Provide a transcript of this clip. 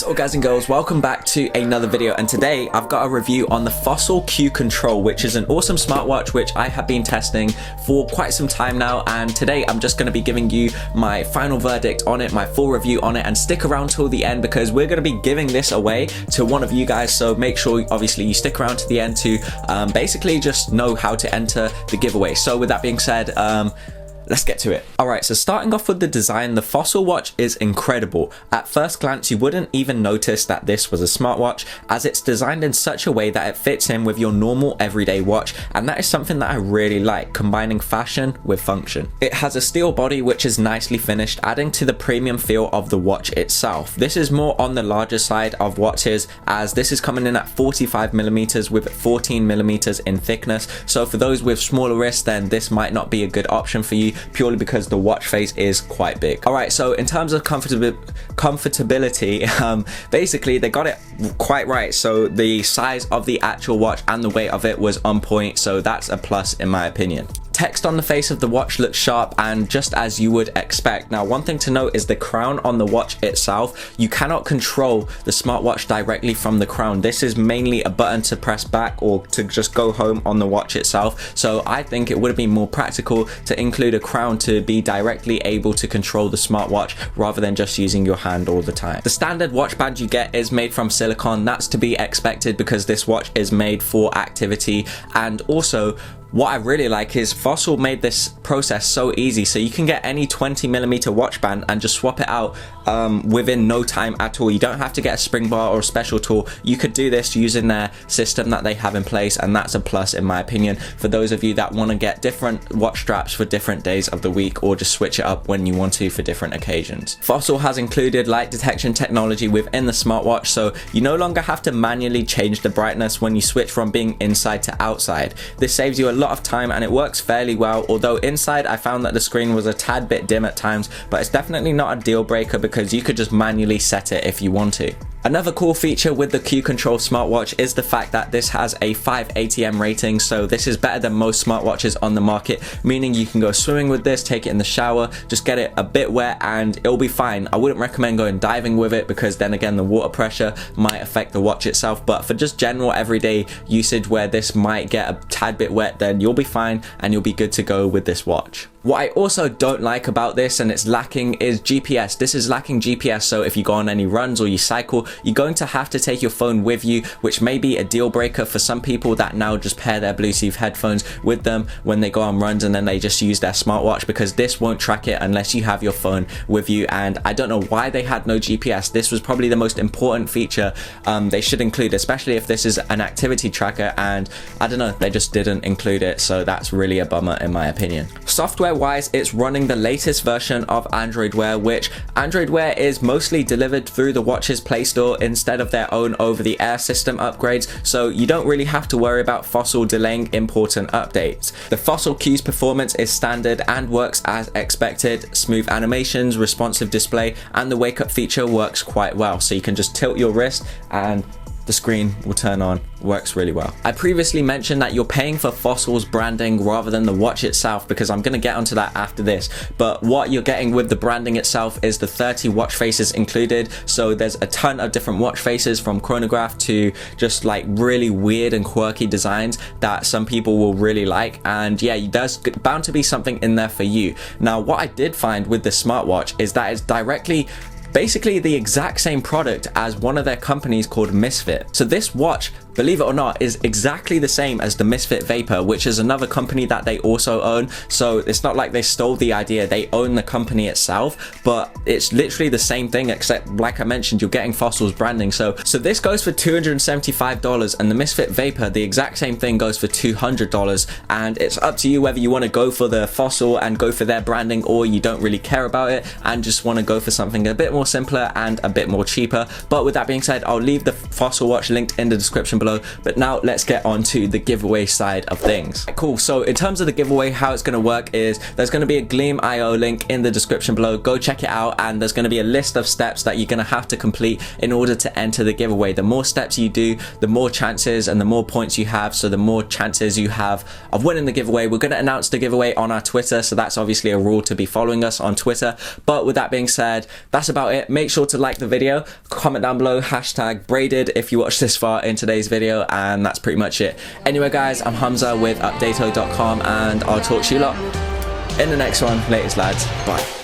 So guys and girls, welcome back to another video, and today I've got a review on the Fossil Q Control, which is an awesome smartwatch which I have been testing for quite some time now, and today I'm just going to be giving you my final verdict on it, my full review on it, and stick around till the end because we're going to be giving this away to one of you guys, so make sure obviously you stick around to the end to basically just know how to enter the giveaway. So with that being said, let's get to it. Alright, so starting off with the design, the Fossil watch is incredible. At first glance, you wouldn't even notice that this was a smartwatch, as it's designed in such a way that it fits in with your normal everyday watch, and that is something that I really like, combining fashion with function. It has a steel body which is nicely finished, adding to the premium feel of the watch itself. This is more on the larger side of watches, as this is coming in at 45mm with 14mm in thickness, so for those with smaller wrists, then this might not be a good option for you, purely because the watch face is quite big. Alright, so in terms of comfortability, basically they got it quite right. So the size of the actual watch and the weight of it was on point, so that's a plus in my opinion. Text on the face of the watch looks sharp and just as you would expect. Now, one thing to note is the crown on the watch itself. You cannot control the smartwatch directly from the crown. This is mainly a button to press back or to just go home on the watch itself. So I think it would have been more practical to include a crown to be directly able to control the smartwatch rather than just using your hand all the time. The standard watch band you get is made from silicone. That's to be expected because this watch is made for activity, and also what I really like is Fossil made this process so easy, so you can get any 20mm watch band and just swap it out within no time at all. You don't have to get a spring bar or a special tool. You could do this using their system that they have in place, and that's a plus in my opinion for those of you that want to get different watch straps for different days of the week or just switch it up when you want to for different occasions. Fossil has included light detection technology within the smartwatch, so you no longer have to manually change the brightness when you switch from being inside to outside. This saves you a lot of time and it works fairly well, although inside I found that the screen was a tad bit dim at times, but it's definitely not a deal breaker because you could just manually set it if you want to. Another cool feature with the Q Control smartwatch is the fact that this has a 5 ATM rating, so this is better than most smartwatches on the market, meaning you can go swimming with this, take it in the shower, just get it a bit wet and it'll be fine. I wouldn't recommend going diving with it because then again the water pressure might affect the watch itself, but for just general everyday usage where this might get a tad bit wet, then you'll be fine and you'll be good to go with this watch. What I also don't like about this, and it's lacking, is GPS. This is lacking GPS, so if you go on any runs or you cycle, you're going to have to take your phone with you, which may be a deal breaker for some people that now just pair their Bluetooth headphones with them when they go on runs and then they just use their smartwatch, because this won't track it unless you have your phone with you. And I don't know why they had no GPS. This was probably the most important feature they should include, especially if this is an activity tracker, and I don't know, they just didn't include it, so that's really a bummer in my opinion. Software wise, it's running the latest version of Android Wear, which Android Wear is mostly delivered through the watch's Play Store instead of their own over-the-air system upgrades, so you don't really have to worry about Fossil delaying important updates. The Fossil Q's performance is standard and works as expected. Smooth animations, responsive display, and the wake up feature works quite well, so you can just tilt your wrist and the screen will turn on. Works really well. I previously mentioned that you're paying for Fossil's branding rather than the watch itself, because I'm going to get onto that after this, but what you're getting with the branding itself is the 30 watch faces included. So there's a ton of different watch faces, from chronograph to just like really weird and quirky designs that some people will really like, and yeah, there's bound to be something in there for you. Now, what I did find with the smartwatch is that it's basically the exact same product as one of their companies called Misfit. So this watch, believe it or not, is exactly the same as the Misfit Vapor, which is another company that they also own. So it's not like they stole the idea, they own the company itself, but it's literally the same thing, except like I mentioned, you're getting Fossil's branding. So this goes for $275, and the Misfit Vapor, the exact same thing, goes for $200, and it's up to you whether you want to go for the Fossil and go for their branding, or you don't really care about it and just want to go for something a bit more simpler and a bit more cheaper. But with that being said, I'll leave the Fossil watch linked in the description below below. But now let's get on to the giveaway side of things. Cool, so in terms of the giveaway, how it's going to work is there's going to be a Gleam.io link in the description below. Go check it out, and there's going to be a list of steps that you're going to have to complete in order to enter the giveaway. The more steps you do, the more chances and the more points you have, so the more chances you have of winning the giveaway. We're going to announce the giveaway on our Twitter, so that's obviously a rule to be following us on Twitter. But with that being said, that's about it. Make sure to like the video, comment down below, hashtag braided if you watched this far in today's video, and that's pretty much it. Anyway guys, I'm Hamza with Updato.com, and I'll talk to you lot in the next one. Latest lads, bye.